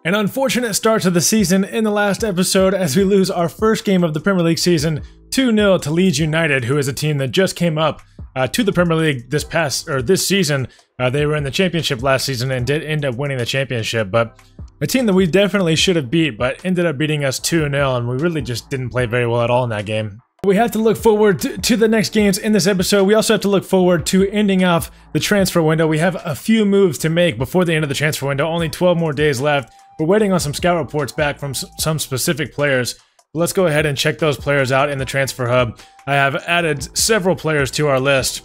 An unfortunate start to the season in the last episode as we lose our first game of the Premier League season 2-0 to Leeds United, who is a team that just came up to the Premier League this season. They were in the championship last season and did end up winning the championship, but a team that we definitely should have beat, but ended up beating us 2-0, and we really just didn't play very well at all in that game. We have to look forward to the next games in this episode. We also have to look forward to ending off the transfer window. We have a few moves to make before the end of the transfer window, only 12 more days left. We're waiting on some scout reports back from some specific players. Let's go ahead and check those players out in the transfer hub. I have added several players to our list,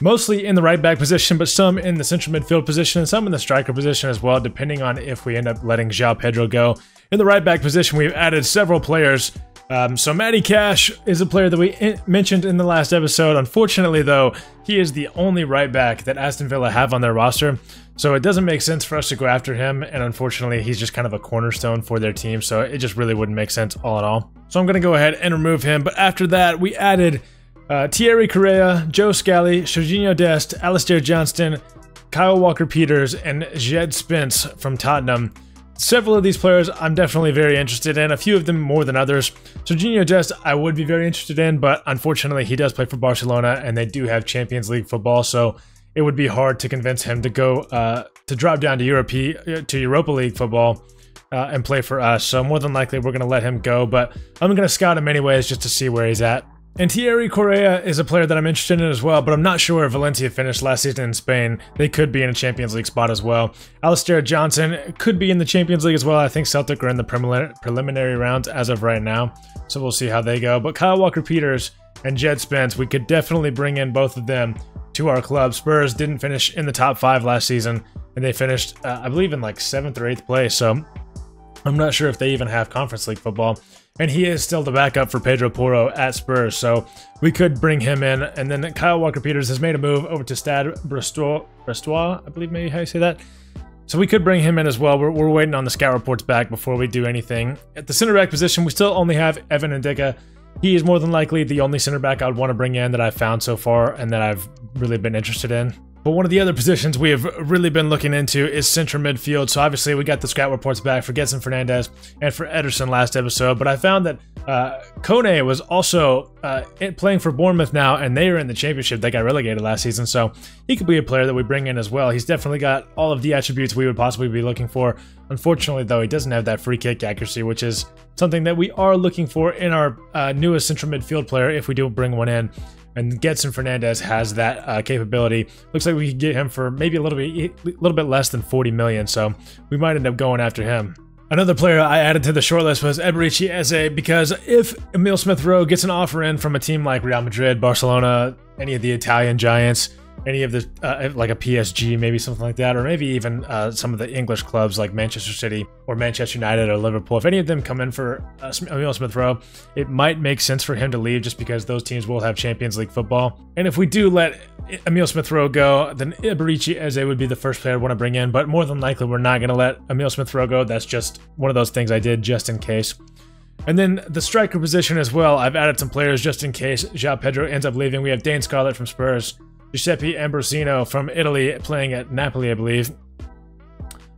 mostly in the right back position, but some in the central midfield position and some in the striker position as well, depending on if we end up letting João Pedro go. In the right back position, we've added several players. So Matty Cash is a player that we mentioned in the last episode. Unfortunately, though, he is the only right back that Aston Villa have on their roster. So it doesn't make sense for us to go after him, and unfortunately, he's just kind of a cornerstone for their team, so it just really wouldn't make sense all in all. So I'm going to go ahead and remove him, but after that, we added Thierry Correa, Joe Scally, Jorginho Dest, Alistair Johnston, Kyle Walker-Peters, and Jed Spence from Tottenham. Several of these players I'm definitely very interested in, a few of them more than others. Jorginho Dest I would be very interested in, but unfortunately he does play for Barcelona and they do have Champions League football, so it would be hard to convince him to go to drop down to Europa League football and play for us. So more than likely we're going to let him go, but I'm going to scout him anyways just to see where he's at. And Thierry Correa is a player that I'm interested in as well, but I'm not sure where Valencia finished last season in Spain. They could be in a Champions League spot as well. Alistair Johnson could be in the Champions League as well. I think Celtic are in the preliminary rounds as of right now, so we'll see how they go. But Kyle Walker-Peters and Jed Spence, we could definitely bring in both of them to our club. Spurs didn't finish in the top 5 last season, and they finished, I believe, in like 7th or 8th place, so I'm not sure if they even have Conference League football. And he is still the backup for Pedro Porro at Spurs, so we could bring him in. And then Kyle Walker-Peters has made a move over to Stade Brestois, I believe maybe how you say that. So we could bring him in as well. We're waiting on the scout reports back before we do anything. At the center back position, we still only have Evan Ndicka. He is more than likely the only center back I would want to bring in that I've found so far and that I've really been interested in. But one of the other positions we have really been looking into is central midfield. So obviously we got the scout reports back for Gedson Fernandes and for Ederson last episode. But I found that Kone was also playing for Bournemouth now, and they are in the championship. They got relegated last season, so he could be a player that we bring in as well. He's definitely got all of the attributes we would possibly be looking for. Unfortunately, though, he doesn't have that free kick accuracy, which is something that we are looking for in our newest central midfield player if we do bring one in. And Gedson Fernandes has that capability. Looks like we could get him for maybe a little bit less than 40 million, so we might end up going after him. Another player I added to the shortlist was Eberechi Eze, because if Emile Smith-Rowe gets an offer in from a team like Real Madrid, Barcelona, any of the Italian giants, any of the like a PSG, maybe something like that, or maybe even some of the English clubs like Manchester City or Manchester United or Liverpool, if any of them come in for Emile Smith-Rowe, it might make sense for him to leave just because those teams will have Champions League football. And if we do let Emile Smith-Rowe go, then Eberechi Eze would be the first player I want to bring in, but more than likely we're not going to let Emile Smith-Rowe go. That's just one of those things I did just in case. And then the striker position as well, I've added some players just in case João Pedro ends up leaving. We have Dane Scarlett from Spurs, Giuseppe Ambrosino from Italy playing at Napoli, I believe,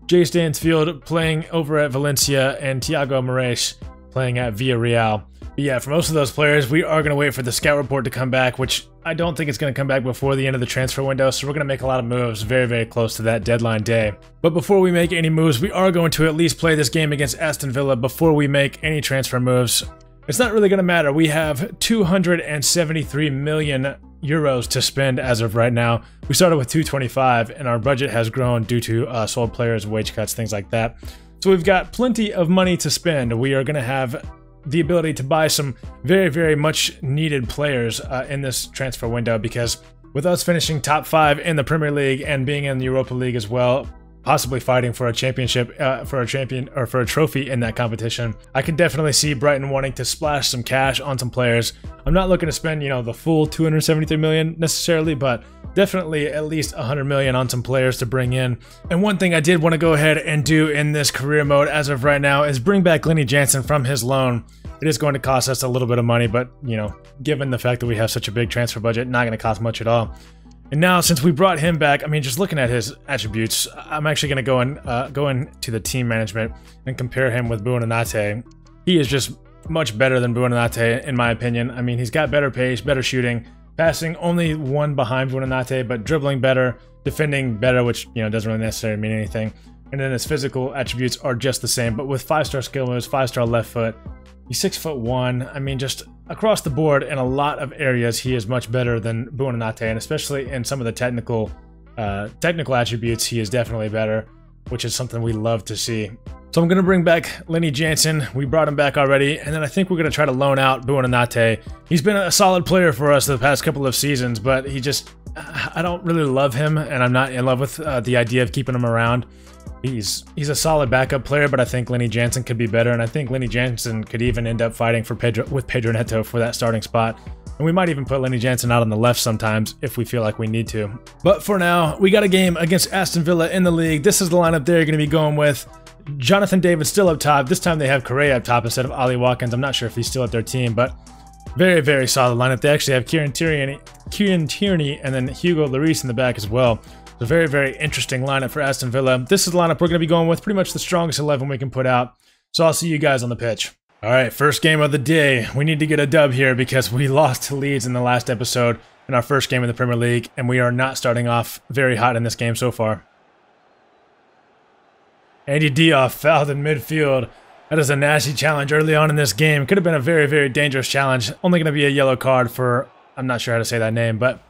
Jay Stansfield playing over at Valencia, and Thiago Moraes playing at Villarreal. But yeah, for most of those players, we are going to wait for the scout report to come back, which I don't think it's going to come back before the end of the transfer window, so we're going to make a lot of moves very, very close to that deadline day. But before we make any moves, we are going to at least play this game against Aston Villa before we make any transfer moves. It's not really going to matter. We have 273 million euros to spend as of right now. We started with 225, and our budget has grown due to sold players, wage cuts, things like that. So we've got plenty of money to spend. We are going to have the ability to buy some very, very much needed players in this transfer window, because with us finishing top 5 in the Premier League and being in the Europa League as well, possibly fighting for a championship, for a trophy in that competition, I can definitely see Brighton wanting to splash some cash on some players. I'm not looking to spend, the full 273 million necessarily, but definitely at least 100 million on some players to bring in. And one thing I did want to go ahead and do in this career mode as of right now is bring back Lenny Jansen from his loan. It is going to cost us a little bit of money, but, given the fact that we have such a big transfer budget, not going to cost much at all. And now, since we brought him back, I mean, just looking at his attributes, I'm actually going to go into the team management and compare him with Buonanotte. He is just much better than Buonanotte, in my opinion. I mean, he's got better pace, better shooting, passing only one behind Buonanotte, but dribbling better, defending better, which, you know, doesn't really necessarily mean anything. And then his physical attributes are just the same, but with 5-star skill moves, 5-star left foot. He's 6'1". I mean, just across the board in a lot of areas, he is much better than Buonanotte, and especially in some of the technical attributes, he is definitely better, which is something we love to see. So I'm going to bring back Lenny Jansen. We brought him back already, and then I think we're going to try to loan out Buonanotte. He's been a solid player for us the past couple of seasons, but he just, I don't really love him, and I'm not in love with the idea of keeping him around. He's a solid backup player, but I think Lenny Jansen could be better, and I think Lenny Jansen could even end up fighting for Pedro Neto for that starting spot. And we might even put Lenny Jansen out on the left sometimes if we feel like we need to. But for now, we got a game against Aston Villa in the league. This is the lineup they're going to be going with. Jonathan David still up top. This time they have Correa up top instead of Ollie Watkins. I'm not sure if he's still at their team, but very, very solid lineup. They actually have Kieran Tierney and then Hugo Lloris in the back as well. It's a very, very interesting lineup for Aston Villa. This is the lineup we're going to be going with, pretty much the strongest 11 we can put out. So I'll see you guys on the pitch. All right, first game of the day. We need to get a dub here because we lost to Leeds in the last episode in our first game in the Premier League, and we are not starting off very hot in this game so far. Andy Diop fouled in midfield. That is a nasty challenge early on in this game. Could have been a very, very dangerous challenge. Only going to be a yellow card for, I'm not sure how to say that name, but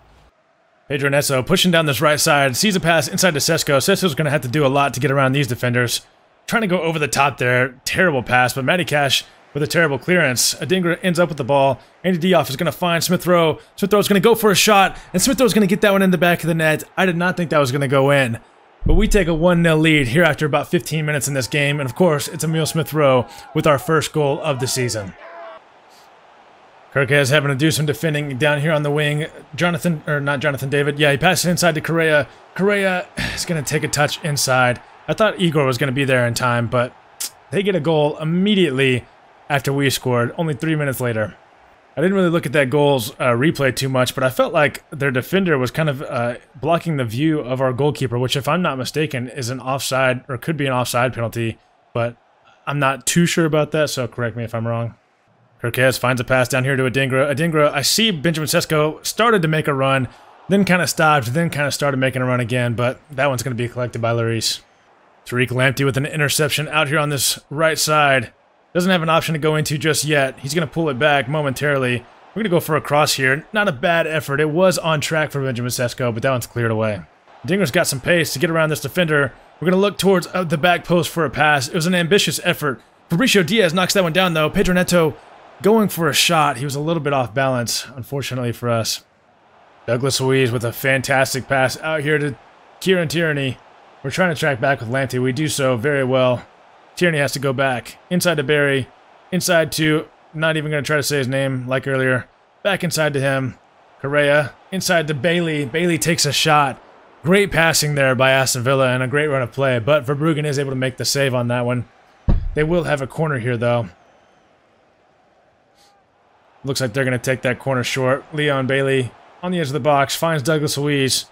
Pedro Neto pushing down this right side, sees a pass inside to Sesko. Sesko's going to have to do a lot to get around these defenders. Trying to go over the top there. Terrible pass, but Matty Cash with a terrible clearance. Adingra ends up with the ball. Andy Diop is going to find Smith Rowe. Smith Rowe's going to go for a shot, and Smith Rowe's going to get that one in the back of the net. I did not think that was going to go in. But we take a 1-0 lead here after about 15 minutes in this game, and of course, it's Emile Smith Rowe with our first goal of the season. Kirkez having to do some defending down here on the wing. Not Jonathan David. Yeah, he passes inside to Correa. Correa is going to take a touch inside. I thought Igor was going to be there in time, but they get a goal immediately after we scored, only 3 minutes later. I didn't really look at that goal's replay too much, but I felt like their defender was kind of blocking the view of our goalkeeper, which, if I'm not mistaken, is an offside, or could be an offside penalty, but I'm not too sure about that, so correct me if I'm wrong. Kirkez finds a pass down here to Adingra. Adingra, I see Benjamin Sesko started to make a run, then kind of stopped, then kind of started making a run again, but that one's going to be collected by Lloris. Tariq Lamptey with an interception out here on this right side. Doesn't have an option to go into just yet. He's going to pull it back momentarily. We're going to go for a cross here. Not a bad effort. It was on track for Benjamin Sesko, but that one's cleared away. Dinger's got some pace to get around this defender. We're going to look towards the back post for a pass. It was an ambitious effort. Fabricio Diaz knocks that one down, though. Pedro Neto going for a shot. He was a little bit off balance, unfortunately for us. Douglas Luiz with a fantastic pass out here to Kieran Tierney. We're trying to track back with Lamptey. We do so very well. Tierney has to go back. Inside to Barry. Inside to, not even going to try to say his name like earlier. Back inside to him. Correa. Inside to Bailey. Bailey takes a shot. Great passing there by Aston Villa and a great run of play, but Verbruggen is able to make the save on that one. They will have a corner here, though. Looks like they're going to take that corner short. Leon Bailey on the edge of the box. Finds Douglas Luiz.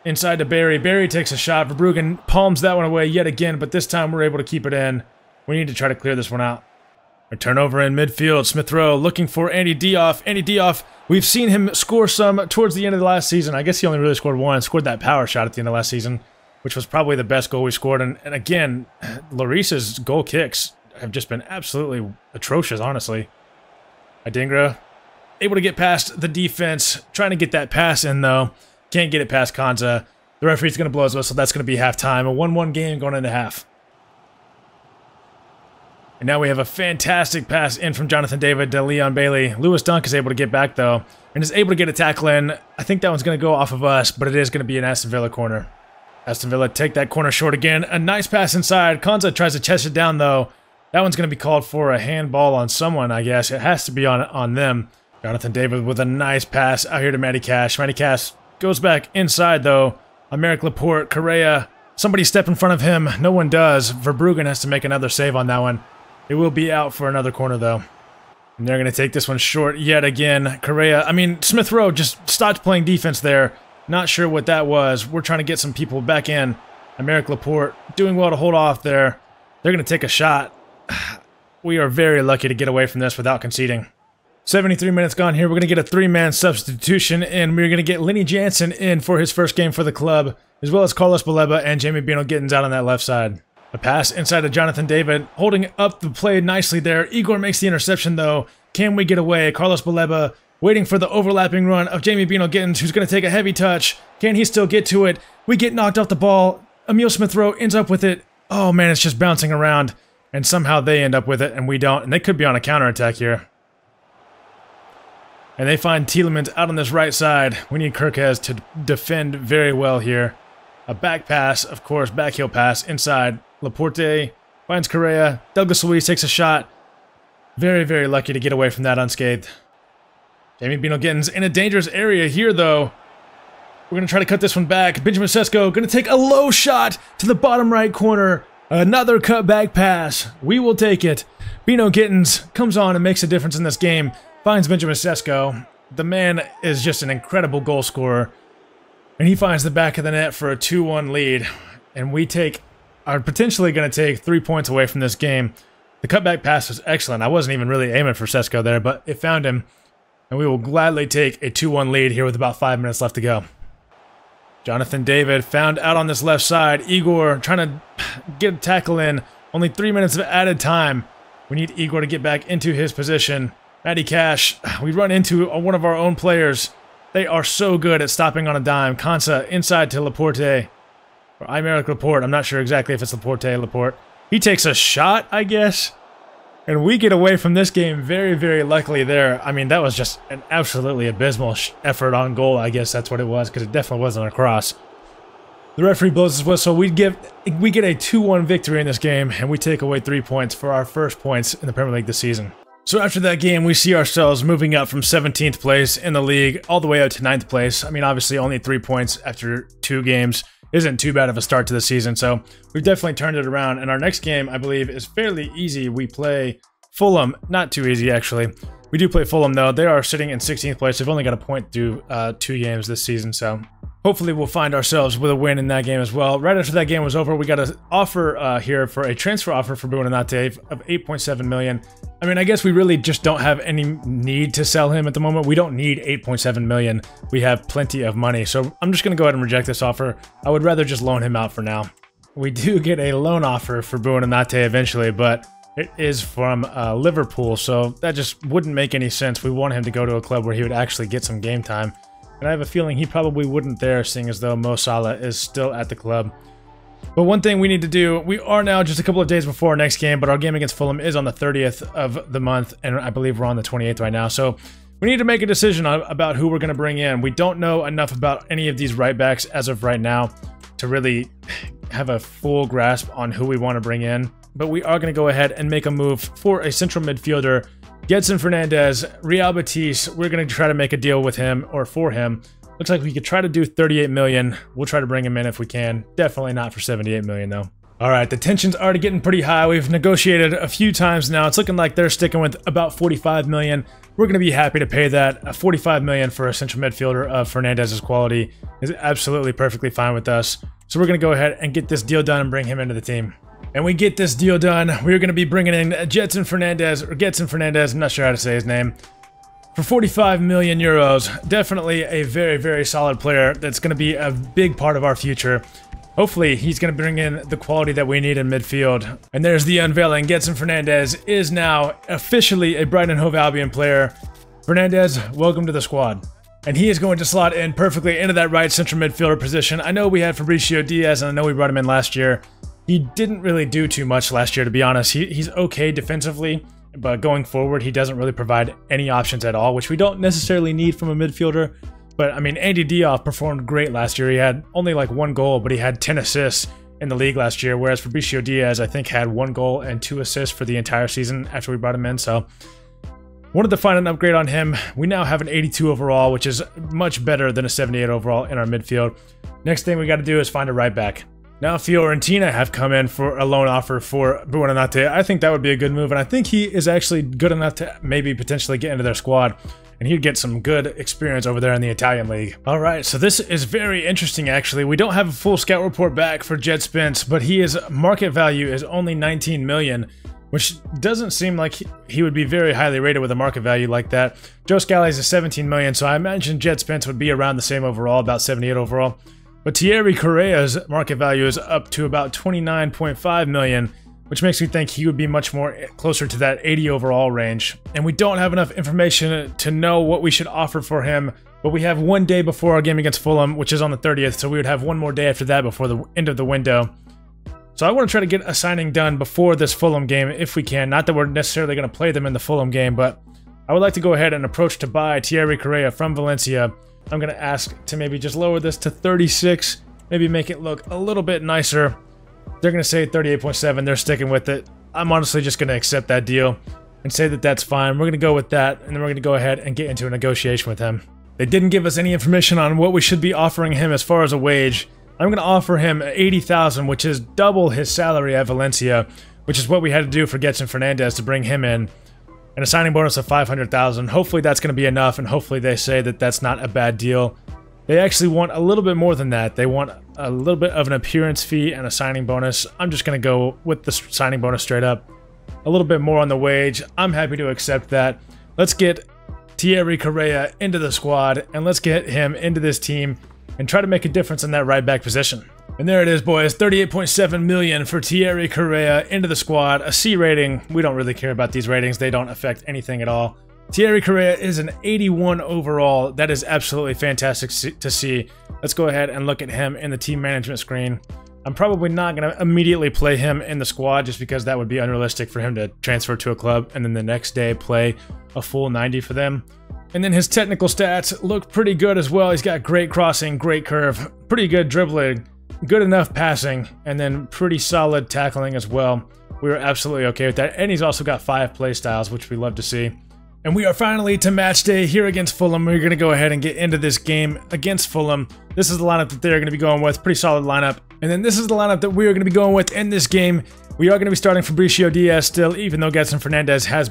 Inside to Barry. Barry takes a shot. Verbruggen palms that one away yet again, but this time we're able to keep it in. We need to try to clear this one out. A turnover in midfield. Smith Rowe looking for Andy Diop. Andy Diop, we've seen him score some towards the end of the last season. I guess he only really scored one. Scored that power shot at the end of last season, which was probably the best goal we scored. And again, Lloris's goal kicks have just been absolutely atrocious, honestly. Adingra able to get past the defense. Trying to get that pass in, though. Can't get it past Konza. The referee's going to blow his whistle. That's going to be halftime. A 1-1 game going into half. And now we have a fantastic pass in from Jonathan David to Leon Bailey. Lewis Dunk is able to get back, though, and is able to get a tackle in. I think that one's going to go off of us, but it is going to be an Aston Villa corner. Aston Villa take that corner short again. A nice pass inside. Konza tries to chest it down, though. That one's going to be called for a handball on someone, I guess. It has to be on them. Jonathan David with a nice pass out here to Matty Cash. Matty Cash goes back inside, though. Aymeric Laporte, Correa. Somebody step in front of him. No one does. Verbruggen has to make another save on that one. It will be out for another corner, though. And they're going to take this one short yet again. Correa, I mean, Smith Rowe just stopped playing defense there. Not sure what that was. We're trying to get some people back in. Aymeric Laporte doing well to hold off there. They're going to take a shot. We are very lucky to get away from this without conceding. 73 minutes gone here. We're going to get a 3-man substitution, and we're going to get Lenny Jansen in for his first game for the club, as well as Carlos Baleba and Jamie Bino Gittins out on that left side. A pass inside to Jonathan David, holding up the play nicely there. Igor makes the interception, though. Can we get away? Carlos Baleba waiting for the overlapping run of Jamie Bino Gittins, who's going to take a heavy touch. Can he still get to it? We get knocked off the ball. Emile Smith Rowe ends up with it. Oh, man, it's just bouncing around. And somehow they end up with it, and we don't. And they could be on a counterattack here. And they find Tielemans out on this right side. We need Kirkes to defend very well here. A back pass, of course, backheel pass inside. Laporte finds Correa. Douglas Luiz takes a shot. Very, very lucky to get away from that unscathed. Jamie Bino Gittins in a dangerous area here, though. We're going to try to cut this one back. Benjamin Sesko going to take a low shot to the bottom right corner. Another cutback pass. We will take it. Bino Gittins comes on and makes a difference in this game. Finds Benjamin Sesko. The man is just an incredible goal scorer. And he finds the back of the net for a 2-1 lead. And we are potentially going to take 3 points away from this game. The cutback pass was excellent. I wasn't even really aiming for Sesko there, but it found him. And we will gladly take a 2-1 lead here with about 5 minutes left to go. Jonathan David found out on this left side. Igor trying to get a tackle in. Only 3 minutes of added time. We need Igor to get back into his position. Matty Cash, we run into one of our own players. They are so good at stopping on a dime. Kansa inside to Laporte. Or Aymeric Laporte. I'm not sure exactly if it's Laporte. He takes a shot, I guess. And we get away from this game very, very luckily there. I mean, that was just an absolutely abysmal effort on goal. I guess that's what it was, because it definitely wasn't a cross. The referee blows his whistle. We get a 2-1 victory in this game, and we take away 3 points for our first points in the Premier League this season. So after that game, we see ourselves moving up from 17th place in the league all the way up to 9th place. I mean, obviously only 3 points after 2 games isn't too bad of a start to the season, so we've definitely turned it around. And our next game, I believe, is fairly easy. We play Fulham. Not too easy, actually. We do play Fulham, though. They are sitting in 16th place. They've only got a point through 2 games this season, so hopefully we'll find ourselves with a win in that game as well. Right after that game was over, we got an offer here for a transfer offer for Buonanotte of $8.7 million. I mean, I guess we really just don't have any need to sell him at the moment. We don't need $8.7 million. We have plenty of money, so I'm just going to go ahead and reject this offer. I would rather just loan him out for now. We do get a loan offer for Buonanotte eventually, but it is from Liverpool, so that just wouldn't make any sense. We want him to go to a club where he would actually get some game time. And I have a feeling he probably wouldn't there, seeing as though Mo Salah is still at the club. But one thing we need to do, we are now just a couple of days before our next game, but our game against Fulham is on the 30th of the month, and I believe we're on the 28th right now. So we need to make a decision about who we're going to bring in. We don't know enough about any of these right backs as of right now to really have a full grasp on who we want to bring in. But we are going to go ahead and make a move for a central midfielder. Gedson Fernandez, Real Betis, we're going to try to make a deal with him, or for him. Looks like we could try to do 38 million. We'll try to bring him in if we can. Definitely not for 78 million, though. All right, the tension's already getting pretty high. We've negotiated a few times now. It's looking like they're sticking with about 45 million. We're going to be happy to pay that. 45 million for a central midfielder of Fernandez's quality is absolutely perfectly fine with us. So we're going to go ahead and get this deal done and bring him into the team. And we get this deal done. We're going to be bringing in Gedson Fernandez, I'm not sure how to say his name, for 45 million euros. Definitely a very, very solid player that's going to be a big part of our future. Hopefully, he's going to bring in the quality that we need in midfield. And there's the unveiling. Gedson Fernandez is now officially a Brighton Hove Albion player. Fernandez, welcome to the squad. And he is going to slot in perfectly into that right central midfielder position. I know we had Fabricio Diaz, and I know we brought him in last year. He didn't really do too much last year, to be honest. He's okay defensively, but going forward, he doesn't really provide any options at all, which we don't necessarily need from a midfielder. But, I mean, Andy Diop performed great last year. He had only like 1 goal, but he had 10 assists in the league last year, whereas Fabricio Diaz, I think, had 1 goal and 2 assists for the entire season after we brought him in. So, wanted to find an upgrade on him. We now have an 82 overall, which is much better than a 78 overall in our midfield. Next thing we got to do is find a right back. Now Fiorentina have come in for a loan offer for Buonanotte. I think that would be a good move, and I think he is actually good enough to maybe potentially get into their squad, and he'd get some good experience over there in the Italian league. All right, so this is very interesting, actually. We don't have a full scout report back for Jet Spence, but his market value is only 19 million, which doesn't seem like he would be very highly rated with a market value like that. Joe Scalise is 17 million, so I imagine Jet Spence would be around the same overall, about 78 overall. But Thierry Correa's market value is up to about 29.5 million, which makes me think he would be much more closer to that 80 overall range. And we don't have enough information to know what we should offer for him, but we have 1 day before our game against Fulham, which is on the 30th, so we would have one more day after that before the end of the window. So I want to try to get a signing done before this Fulham game if we can. Not that we're necessarily going to play them in the Fulham game, but I would like to go ahead and approach to buy Thierry Correa from Valencia. I'm going to ask to maybe just lower this to 36, maybe make it look a little bit nicer. They're going to say 38.7, they're sticking with it. I'm honestly just going to accept that deal and say that that's fine. We're going to go with that, and then we're going to go ahead and get into a negotiation with him. They didn't give us any information on what we should be offering him as far as a wage. I'm going to offer him 80,000, which is double his salary at Valencia, which is what we had to do for Getson Fernandez to bring him in. And a signing bonus of 500,000. Hopefully that's going to be enough, and hopefully they say that that's not a bad deal. They actually want a little bit more than that. They want a little bit of an appearance fee and a signing bonus. I'm just going to go with the signing bonus straight up. A little bit more on the wage. I'm happy to accept that. Let's get Thierry Correa into the squad, and let's get him into this team and try to make a difference in that right back position. And there it is, boys. 38.7 million for Thierry Correa into the squad. A C rating. We don't really care about these ratings. They don't affect anything at all. Thierry Correa is an 81 overall. That is absolutely fantastic to see. Let's go ahead and look at him in the team management screen. I'm probably not going to immediately play him in the squad just because that would be unrealistic for him to transfer to a club and then the next day play a full 90 for them. And then his technical stats look pretty good as well. He's got great crossing, great curve, pretty good dribbling, good enough passing, and then pretty solid tackling as well. We were absolutely okay with that. And he's also got 5 play styles, which we love to see. And we are finally to match day here against Fulham. We're going to go ahead and get into this game against Fulham. This is the lineup that they're going to be going with. Pretty solid lineup. And then this is the lineup that we are going to be going with in this game. We are going to be starting Fabricio Diaz still, even though Getson Fernandez has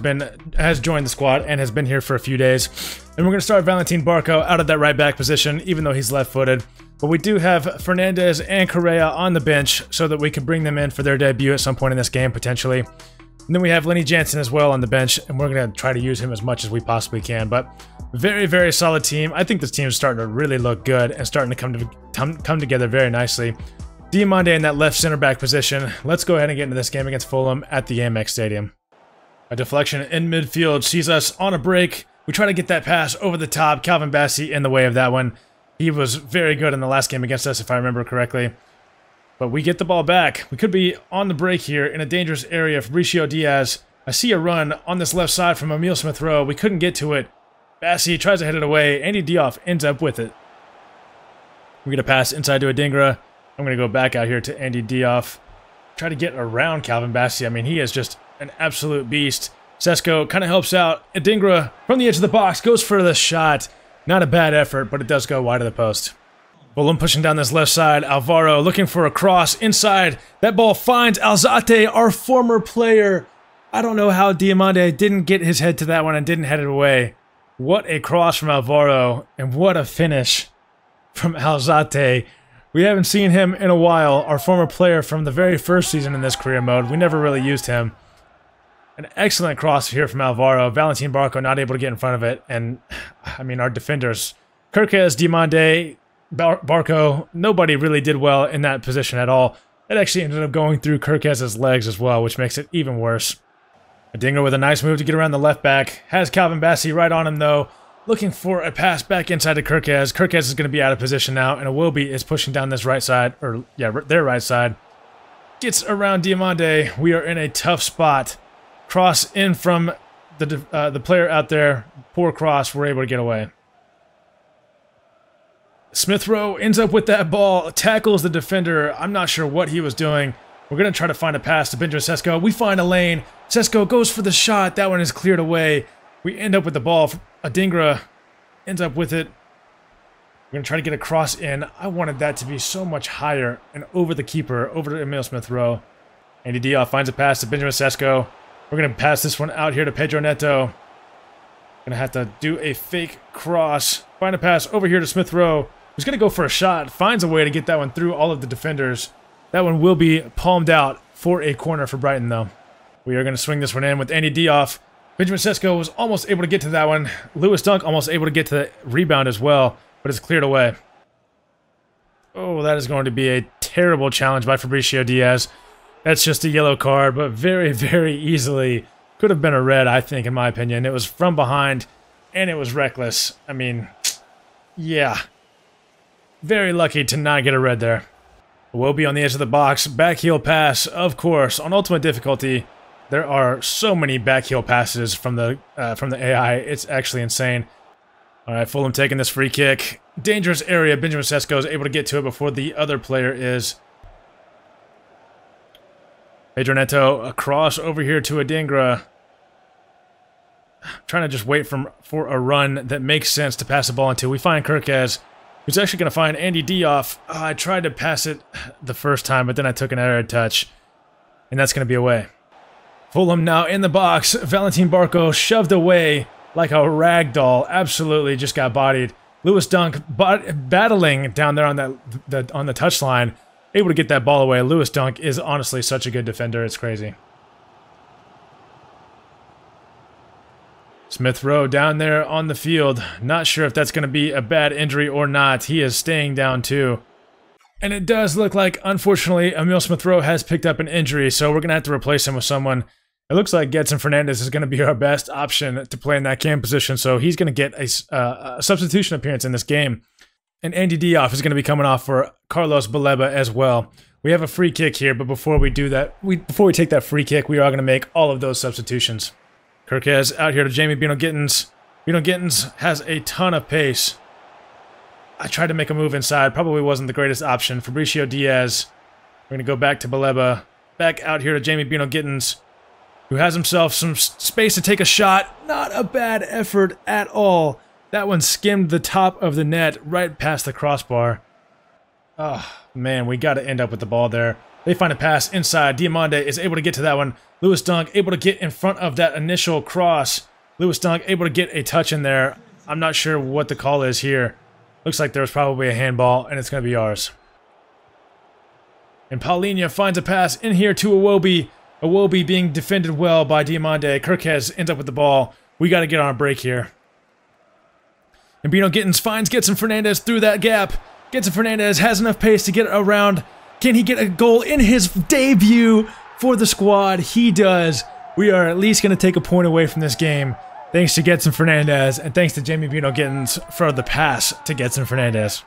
joined the squad and has been here for a few days. And we're going to start Valentin Barco out of that right back position, even though he's left-footed. But we do have Fernandez and Correa on the bench so that we can bring them in for their debut at some point in this game, potentially. And then we have Lenny Jansen as well on the bench, and we're going to try to use him as much as we possibly can. But very, very solid team. I think this team is starting to really look good and starting to come together very nicely. Diomande in that left center back position. Let's go ahead and get into this game against Fulham at the Amex Stadium. A deflection in midfield sees us on a break. We try to get that pass over the top. Calvin Bassey in the way of that one. He was very good in the last game against us, if I remember correctly. But we get the ball back. We could be on the break here in a dangerous area. Fabricio Diaz. I see a run on this left side from Emile Smith-Rowe. We couldn't get to it. Bassey tries to head it away. Andy Diop ends up with it. We get a pass inside to Adingra. I'm going to go back out here to Andy Diop. Try to get around Calvin Bassey. I mean, he is just an absolute beast. Sesko kind of helps out. Adingra from the edge of the box goes for the shot. Not a bad effort, but it does go wide of the post. Fulham pushing down this left side. Alvaro looking for a cross inside. That ball finds Alzate, our former player. I don't know how Diomande didn't get his head to that one and didn't head it away. What a cross from Alvaro, and what a finish from Alzate. We haven't seen him in a while. Our former player from the very first season in this career mode. We never really used him. An excellent cross here from Alvaro. Valentin Barco not able to get in front of it. And, I mean, our defenders, Kirkes, Diomande, Barco, nobody really did well in that position at all. It actually ended up going through Kirkes' legs as well, which makes it even worse. Adingra with a nice move to get around the left back. Has Calvin Bassey right on him, though. Looking for a pass back inside to Kirkes. Kirkes is going to be out of position now, and Iwobi is pushing down this right side, or, yeah, their right side. Gets around Diomande. We are in a tough spot. Cross in from the player out there. Poor cross. We're able to get away. Smith-Rowe ends up with that ball. Tackles the defender. I'm not sure what he was doing. We're going to try to find a pass to Benjamin Sesko. We find a lane. Sesko goes for the shot. That one is cleared away. We end up with the ball. Adingra ends up with it. We're going to try to get a cross in. I wanted that to be so much higher and over the keeper, over to Emil Smith-Rowe. Andy Diop finds a pass to Benjamin Sesko. We're going to pass this one out here to Pedro Neto. Going to have to do a fake cross. Find a pass over here to Smith-Rowe, who's going to go for a shot. Finds a way to get that one through all of the defenders. That one will be palmed out for a corner for Brighton, though. We are going to swing this one in with Andy Diop. Benjamin Sesko was almost able to get to that one. Lewis Dunk almost able to get to the rebound as well, but it's cleared away. Oh, that is going to be a terrible challenge by Fabricio Diaz. That's just a yellow card, but very, very easily could have been a red, I think, in my opinion. It was from behind, and it was reckless. I mean, yeah. Very lucky to not get a red there. Will be on the edge of the box. Back heel pass, of course. On ultimate difficulty, there are so many back heel passes from the AI. It's actually insane. All right, Fulham taking this free kick. Dangerous area. Benjamin Sesko is able to get to it before the other player is. Pedro Neto across over here to Adingra. Trying to just wait for a run that makes sense to pass the ball into. We find Kirkez, who's actually going to find Andy Diop. I tried to pass it the first time, but then I took an error touch. And that's going to be away. Fulham now in the box. Valentin Barco shoved away like a rag doll. Absolutely just got bodied. Lewis Dunk battling down there on the touchline. Able to get that ball away. Lewis Dunk is honestly such a good defender. It's crazy. Smith-Rowe down there on the field. Not sure if that's going to be a bad injury or not. He is staying down too. And it does look like, unfortunately, Emil Smith-Rowe has picked up an injury, so we're going to have to replace him with someone. It looks like Gedson Fernandez is going to be our best option to play in that cam position, so he's going to get a substitution appearance in this game. And Andy Diop is going to be coming off for Carlos Baleba as well. We have a free kick here, but before we do that, before we take that free kick, we are going to make all of those substitutions. Kirkez out here to Jamie Bino Gittins. Bino Gittins has a ton of pace. I tried to make a move inside. Probably wasn't the greatest option. Fabricio Diaz. We're going to go back to Baleba. Back out here to Jamie Bino Gittins, who has himself some space to take a shot. Not a bad effort at all. That one skimmed the top of the net right past the crossbar. Oh, man, we got to end up with the ball there. They find a pass inside. Diamande is able to get to that one. Lewis Dunk able to get in front of that initial cross. Lewis Dunk able to get a touch in there. I'm not sure what the call is here. Looks like there was probably a handball, and it's going to be ours. And Paulinho finds a pass in here to Iwobi. Iwobi being defended well by Diamande. Kirkez ends up with the ball. We got to get on a break here. And Bino Gittins finds Gedson Fernandez through that gap. Gedson Fernandez has enough pace to get around. Can he get a goal in his debut for the squad? He does. We are at least going to take a point away from this game. Thanks to Gedson Fernandez, and thanks to Jamie Bino Gittins for the pass to Gedson Fernandez.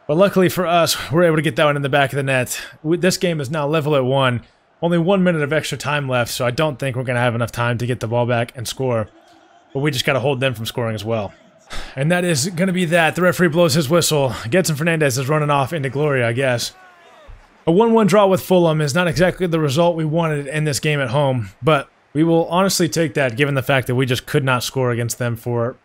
But luckily for us, we're able to get that one in the back of the net. This game is now level at 1. Only 1 minute of extra time left, so I don't think we're going to have enough time to get the ball back and score. But we just got to hold them from scoring as well. And that is going to be that. The referee blows his whistle. Gedson Fernandez is running off into glory, I guess. A 1-1 draw with Fulham is not exactly the result we wanted in this game at home, but we will honestly take that given the fact that we just could not score against them for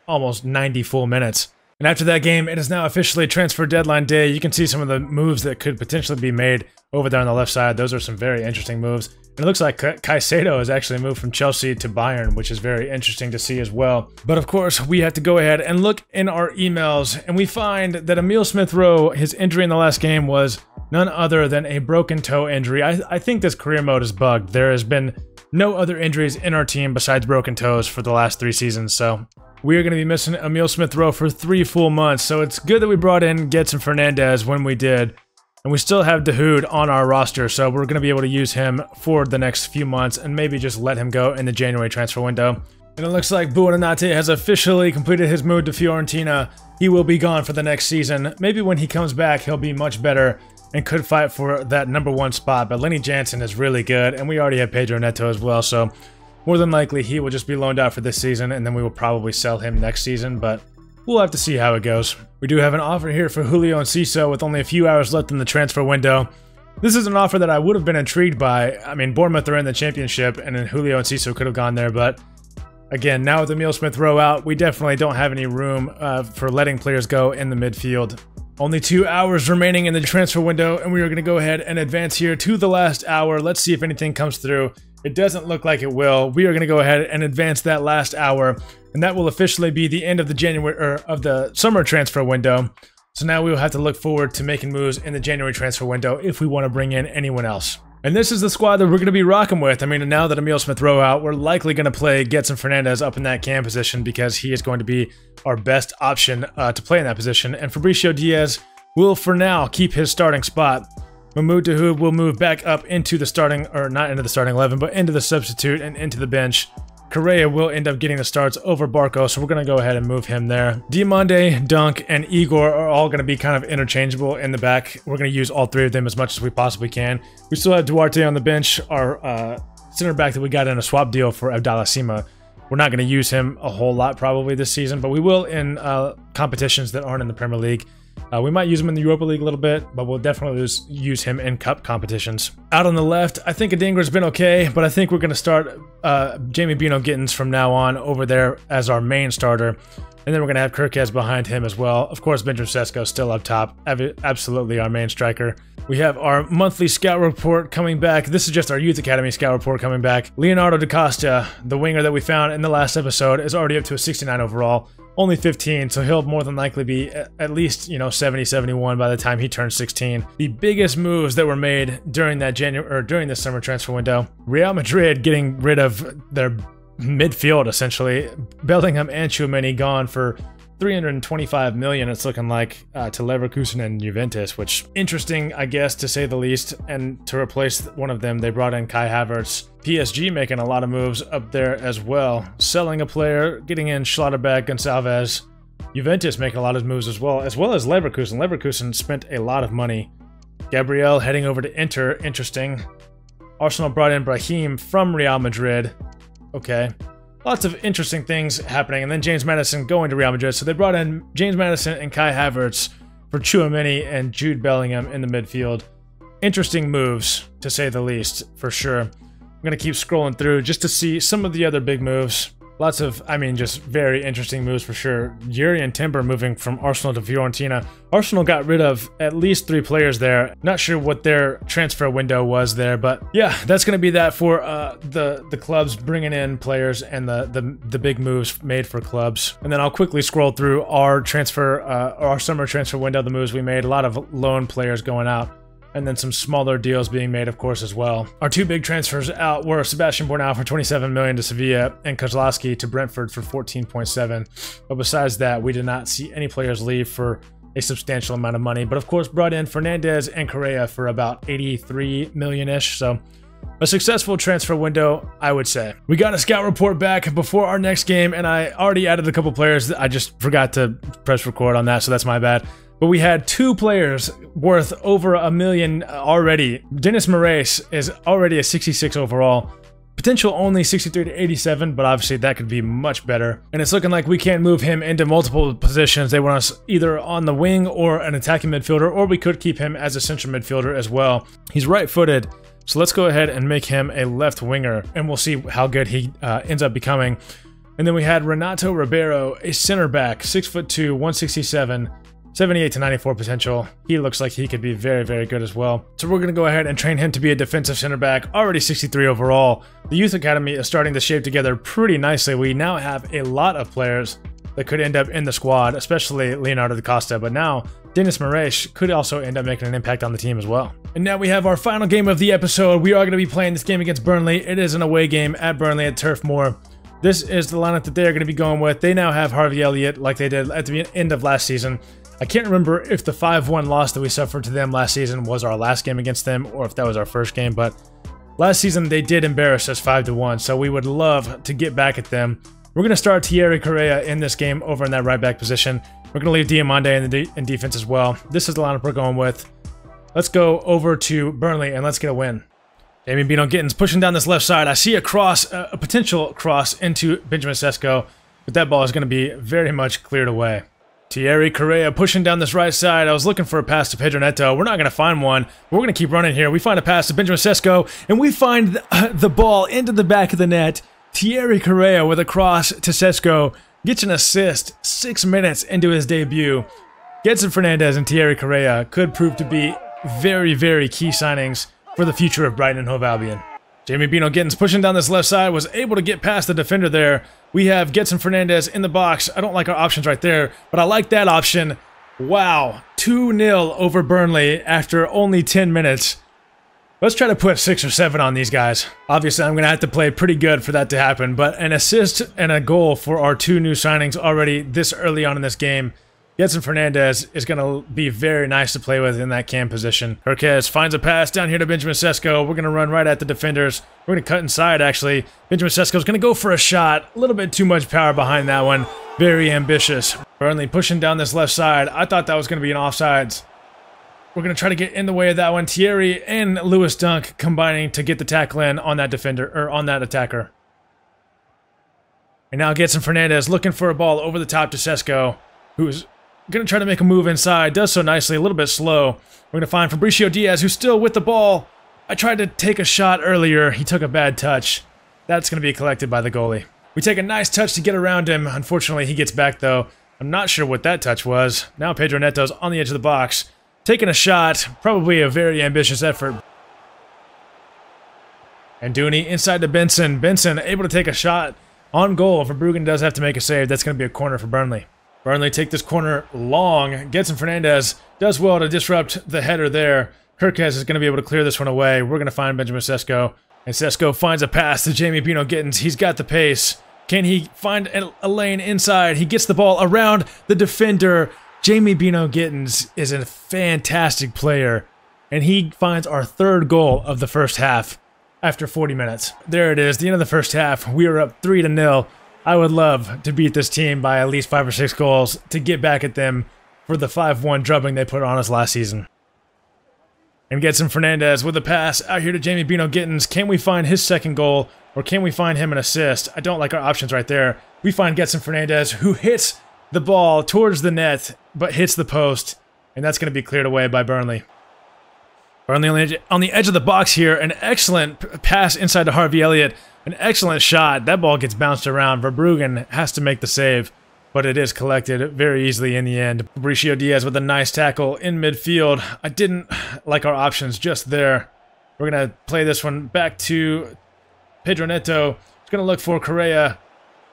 almost 90 full minutes. And after that game, it is now officially transfer deadline day. You can see some of the moves that could potentially be made over there on the left side. Those are some very interesting moves. And it looks like Caicedo has actually moved from Chelsea to Bayern, which is very interesting to see as well. But of course, we have to go ahead and look in our emails, and we find that Emil Smith-Rowe, his injury in the last game was none other than a broken toe injury. I think this career mode is bugged. There has been no other injuries in our team besides broken toes for the last 3 seasons, so we are going to be missing Emil Smith-Rowe for 3 full months. So it's good that we brought in Gedson Fernandez when we did. And we still have Dahoud on our roster, so we're going to be able to use him for the next few months and maybe just let him go in the January transfer window. And it looks like Buonanotte has officially completed his move to Fiorentina. He will be gone for the next season. Maybe when he comes back, he'll be much better and could fight for that #1 spot. But Lenny Jansen is really good, and we already have Pedro Neto as well, so more than likely he will just be loaned out for this season, and then we will probably sell him next season, but we'll have to see how it goes. We do have an offer here for Julio Enciso with only a few hours left in the transfer window. This is an offer that I would have been intrigued by. I mean, Bournemouth are in the championship, and then Julio Enciso could have gone there, but Again, now with Emil Smith Rowe out, we definitely don't have any room for letting players go in the midfield. Only 2 hours remaining in the transfer window, and we are going to go ahead and advance here to the last hour. Let's see if anything comes through. It doesn't look like it will. We are going to go ahead and advance that last hour, and that will officially be the end of the summer transfer window. So now we will have to look forward to making moves in the January transfer window if we want to bring in anyone else. And this is the squad that we're going to be rocking with. I mean, now that Emil Smith Rowe out, we're likely going to play Getson Fernandez up in that cam position because he is going to be our best option to play in that position. And Fabricio Diaz will, for now, keep his starting spot. Mahmoud Dahoud will move back up into the starting, or not into the starting 11, but into the substitute and into the bench. Correa will end up getting the starts over Barco, so we're going to go ahead and move him there. Diomande, Dunk, and Igor are all going to be kind of interchangeable in the back. We're going to use all three of them as much as we possibly can. We still have Duarte on the bench, our center back that we got in a swap deal for Abdallah Sima. We're not going to use him a whole lot probably this season, but we will in competitions that aren't in the Premier League. We might use him in the Europa League a little bit, but we'll definitely use him in cup competitions. Out on the left, I think Adingra's been okay, but I think we're going to start Jamie Bino Gittins from now on over there as our main starter. And then we're going to have Kirkes behind him as well. Of course, Benjamin Sesko still up top. Absolutely our main striker. We have our monthly scout report coming back. This is just our Youth Academy scout report coming back. Leonardo da Costa, the winger that we found in the last episode, is already up to a 69 overall. Only 15, so he'll more than likely be at least, 70, 71 by the time he turns 16. The biggest moves that were made during that during this summer transfer window, Real Madrid getting rid of their midfield essentially. Bellingham and Tchouaméni gone for 325 million, it's looking like, to Leverkusen and Juventus, which interesting, I guess, to say the least. And to replace one of them, they brought in Kai Havertz. PSG making a lot of moves up there as well. Selling a player, getting in Schlotterbeck, Gonçalves. Juventus making a lot of moves as well as Leverkusen. Leverkusen spent a lot of money. Gabriel heading over to Inter, interesting. Arsenal brought in Brahim from Real Madrid. Okay. Lots of interesting things happening. And then James Maddison going to Real Madrid. So they brought in James Maddison and Kai Havertz for Tchouaméni and Jude Bellingham in the midfield. Interesting moves, to say the least, for sure. I'm going to keep scrolling through just to see some of the other big moves. Lots of, just very interesting moves for sure. Yuri and Timber moving from Arsenal to Fiorentina. Arsenal got rid of at least 3 players there. Not sure what their transfer window was there, but yeah, that's going to be that for the clubs bringing in players and the big moves made for clubs. And then I'll quickly scroll through our summer transfer window, the moves we made. A lot of loan players going out. And then some smaller deals being made, of course, as well. Our 2 big transfers out were Sebastian Bornau for 27 million to Sevilla and Kozlowski to Brentford for 14.7. But besides that, we did not see any players leave for a substantial amount of money. But of course, brought in Fernandez and Correa for about 83 million-ish. So a successful transfer window, I would say. We got a scout report back before our next game, and I already added a couple players. I just forgot to press record on that, so that's my bad. But we had 2 players worth over $1 million already. Denis Moraes is already a 66 overall. Potential only 63 to 87, but obviously that could be much better. And it's looking like we can't move him into multiple positions. They want us either on the wing or an attacking midfielder, or we could keep him as a central midfielder as well. He's right-footed, so let's go ahead and make him a left winger, and we'll see how good he ends up becoming. And then we had Renato Ribeiro, a center back, 6'2", 167. 78 to 94 potential. He looks like he could be very, very good as well. So we're going to go ahead and train him to be a defensive center back, already 63 overall. The Youth Academy is starting to shape together pretty nicely. We now have a lot of players that could end up in the squad, especially Leonardo da Costa, but now Denis Moraes could also end up making an impact on the team as well. And now we have our final game of the episode. We are going to be playing this game against Burnley. It is an away game at Burnley at Turf Moor. This is the lineup that they are going to be going with. They now have Harvey Elliott like they did at the end of last season. I can't remember if the 5-1 loss that we suffered to them last season was our last game against them or if that was our first game, but last season they did embarrass us 5-1, so we would love to get back at them. We're going to start Thierry Correa in this game over in that right back position. We're going to leave Diomande in defense as well. This is the lineup we're going with. Let's go over to Burnley and let's get a win. Damien Bino Gittins pushing down this left side. I see a cross, a potential cross into Benjamin Sesko, but that ball is going to be very much cleared away. Thierry Correa pushing down this right side. I was looking for a pass to Pedro Neto. We're not going to find one. We're going to keep running here. We find a pass to Benjamin Sesko, and we find the ball into the back of the net Thierry Correa with a cross to Sesko gets an assist 6 minutes into his debut. Gedson Fernandez and Thierry Correa could prove to be very, very key signings for the future of Brighton and Hove Albion. Jamie Bino Gittins pushing down this left side, was able to get past the defender there. We have Gedson Fernandez in the box. I don't like our options right there, but I like that option. Wow, 2-0 over Burnley after only 10 minutes. Let's try to put 6 or 7 on these guys. Obviously, I'm going to have to play pretty good for that to happen, but an assist and a goal for our 2 new signings already this early on in this game. Gedson Fernandez is going to be very nice to play with in that cam position. Herquez finds a pass down here to Benjamin Sesko. We're going to run right at the defenders. We're going to cut inside, actually. Benjamin Sesko is going to go for a shot. A little bit too much power behind that one. Very ambitious. Burnley pushing down this left side. I thought that was going to be an offsides. We're going to try to get in the way of that one. Thierry and Lewis Dunk combining to get the tackle in on that defender, or on that attacker. And now Gedson Fernandez looking for a ball over the top to Sesko, who's going to try to make a move inside. Does so nicely, a little bit slow. We're going to find Fabricio Diaz, who's still with the ball. I tried to take a shot earlier. He took a bad touch. That's going to be collected by the goalie. We take a nice touch to get around him. Unfortunately, he gets back, though. I'm not sure what that touch was. Now Pedro Neto's on the edge of the box, taking a shot. Probably a very ambitious effort. And Dooney inside to Benson. Benson able to take a shot on goal. Verbruggen does have to make a save. That's going to be a corner for Burnley. Burnley take this corner long. Gedson Fernandez does well to disrupt the header there. Herquez is going to be able to clear this one away. We're going to find Benjamin Sesko. And Sesko finds a pass to Jamie Bino Gittins. He's got the pace. Can he find a lane inside? He gets the ball around the defender. Jamie Bino Gittins is a fantastic player. And he finds our 3rd goal of the first half after 40 minutes. There it is, the end of the first half. We are up 3-0. I would love to beat this team by at least 5 or 6 goals to get back at them for the 5-1 drubbing they put on us last season. And Gedson Fernandez with a pass out here to Jamie Bino Gittins. Can we find his 2nd goal, or can we find him an assist? I don't like our options right there. We find Gedson Fernandez, who hits the ball towards the net, but hits the post, and that's going to be cleared away by Burnley. Burnley on the edge of the box here. An excellent pass inside to Harvey Elliott. An excellent shot. That ball gets bounced around. Verbruggen has to make the save, but it is collected very easily in the end. Fabricio Diaz with a nice tackle in midfield. I didn't like our options just there. We're going to play this one back to Pedro Neto. He's going to look for Correa,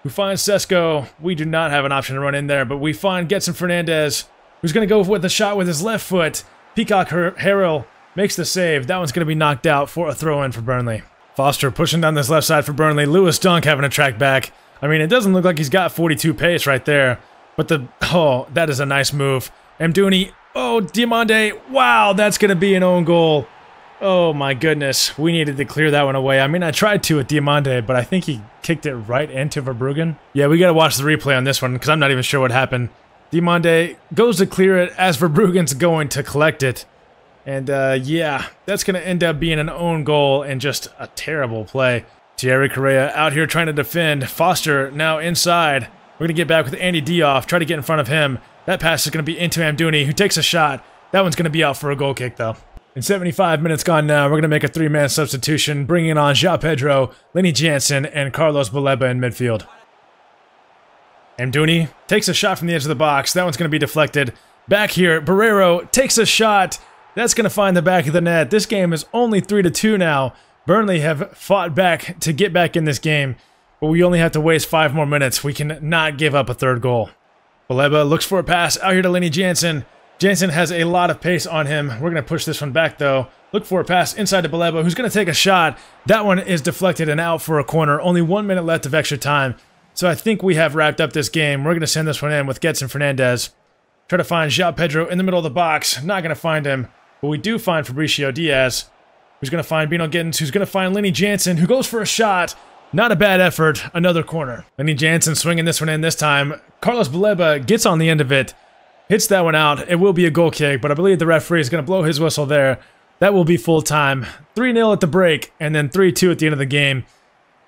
who finds Sesko. We do not have an option to run in there, but we find Gedson Fernandez, who's going to go with the shot with his left foot. Peacock Harrell makes the save. That one's going to be knocked out for a throw-in for Burnley. Foster pushing down this left side for Burnley. Lewis Dunk having to track back. I mean, it doesn't look like he's got 42 pace right there. But that is a nice move. Mdouni, oh, Diomande, wow, that's going to be an own goal. Oh my goodness, we needed to clear that one away. I mean, I tried to with Diomande, but I think he kicked it right into Verbruggen. Yeah, we got to watch the replay on this one because I'm not even sure what happened. Diomande goes to clear it as Verbruggen's going to collect it. And yeah, that's going to end up being an own goal and just a terrible play. Thierry Correa out here trying to defend. Foster now inside. We're going to get back with Andy Dioff, try to get in front of him. That pass is going to be into Amdouni, who takes a shot. That one's going to be out for a goal kick, though. In 75 minutes gone now, we're going to make a 3-man substitution, bringing on João Pedro, Lenny Jansen, and Carlos Baleba in midfield. Amdouni takes a shot from the edge of the box. That one's going to be deflected. Back here, Barrero takes a shot. That's going to find the back of the net. This game is only 3-2 now. Burnley have fought back to get back in this game, but we only have to waste 5 more minutes. We can not give up a 3rd goal. Baleba looks for a pass out here to Lenny Jansen. Jansen has a lot of pace on him. We're going to push this one back, though. Look for a pass inside to Baleba, who's going to take a shot. That one is deflected and out for a corner. Only 1 minute left of extra time. So I think we have wrapped up this game. We're going to send this one in with Gedson Fernandez. Try to find João Pedro in the middle of the box. Not going to find him. But we do find Fabricio Diaz, who's going to find Bino Gittins, who's going to find Lenny Jansen, who goes for a shot. Not a bad effort. Another corner. Lenny Jansen swinging this one in this time. Carlos Baleba gets on the end of it. Hits that one out. It will be a goal kick, but I believe the referee is going to blow his whistle there. That will be full time. 3-0 at the break, and then 3-2 at the end of the game.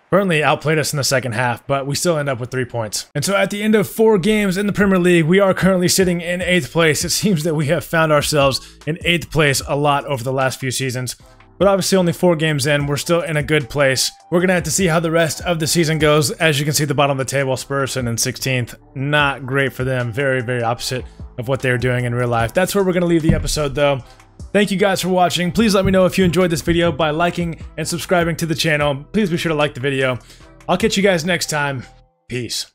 Burnley outplayed us in the second half, but we still end up with 3 points. And so at the end of 4 games in the Premier League, we are currently sitting in 8th place. It seems that we have found ourselves in 8th place a lot over the last few seasons. but obviously only 4 games in, we're still in a good place. We're going to have to see how the rest of the season goes. As you can see, the bottom of the table, Spurs in 16th. Not great for them. Very, very opposite of what they're doing in real life. That's where we're going to leave the episode, though. Thank you guys for watching. Please let me know if you enjoyed this video by liking and subscribing to the channel. Please be sure to like the video. I'll catch you guys next time. Peace.